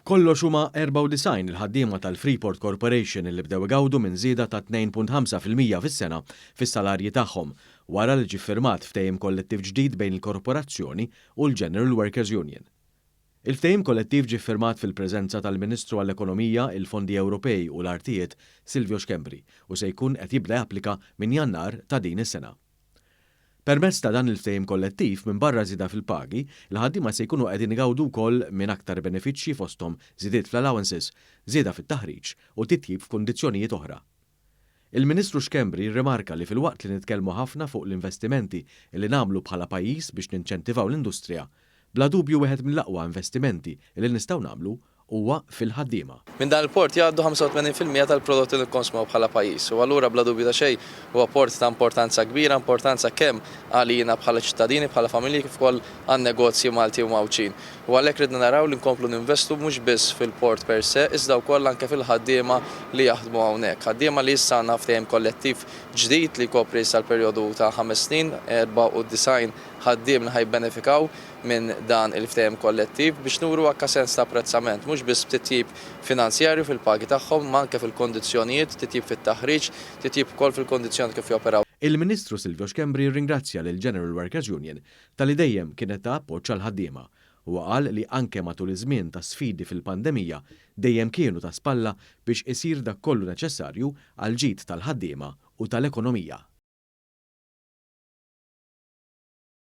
Kollox huma 94 il-ħaddiema tal-Freeport Corporation li bdew igawdu minn żieda ta' 2.5% fis-sena fis-salarji tagħhom wara li ġie ffirmat ftehim kollettiv ġdid bejn il-korporazzjoni u l-General Workers Union. Il-ftehim kollettiv ġie ffirmat fil-preżenza tal-Ministru għall-Ekonomija, il-Fondi Ewropej u l-Artijiet Silvio Schembri u se jkun qed jibda japplika minn Jannar ta' din is-sena. Permezz ta' dan il-ftehim kollettiv minn barra żieda fil-pagi, il-ħaddiema se jkunu qegħdin igawdu wkoll minn aktar benefiċċji fosthom żidiet fl-allowances, żieda fit-taħriġ u titjib f'kundizzjonijiet oħra. Il-Ministru Schembri rrimarka li fil-waqt li nitkellmu ħafna fuq l-investimenti li nagħmlu bħala pajjiż biex ninċentivaw l-industrija, bla dubju wieħed mill-aqwa investimenti li nistgħu nagħmlu huwa fil-ħaddiema. Minn dan il-port jgħaddu 85% tal-prodotti li nkonsmaw bħala pajjiż u allura bla dubju ta' xejn huwa port ta' importanza kbira, importanza kemm għalina bħala ċittadini, bħala familji kif ukoll għan-negozji Malti u Mawċin. U għalhekk ridna naraw li nkomplu ninvestu mhux biss fil-port per se, iżda wkoll anke fil-ħaddiema li jaħdmu hawnhekk. Ħaddiema li issa għandna ftehim kollettiv ġdid li jkopri sal-perjodu ta' 5 snin, 94 ħaddiem li ħajbenefikaw minn dan il-ftehim kollettiv biex nuru anke sens ta' apprezzament, mhux biss titjib finanzjarju fil-pagi tagħhom, ma anke fil-kondizzjonijiet, titjib fit-taħriġ, titjib ukoll fil-kondizzjoni kif joperaw. Il-Ministru Silvio Schembri ringrazzja lil General Workers Union tal-li dejjem kienet ta' appoġġ għall-ħaddiema u qal li anke matul iż-żmien ta' sfidi fil-pandemija dejjem kienu ta' spalla biex isir dak kollu neċessarju għal ġid tal-ħaddiema u tal-ekonomija.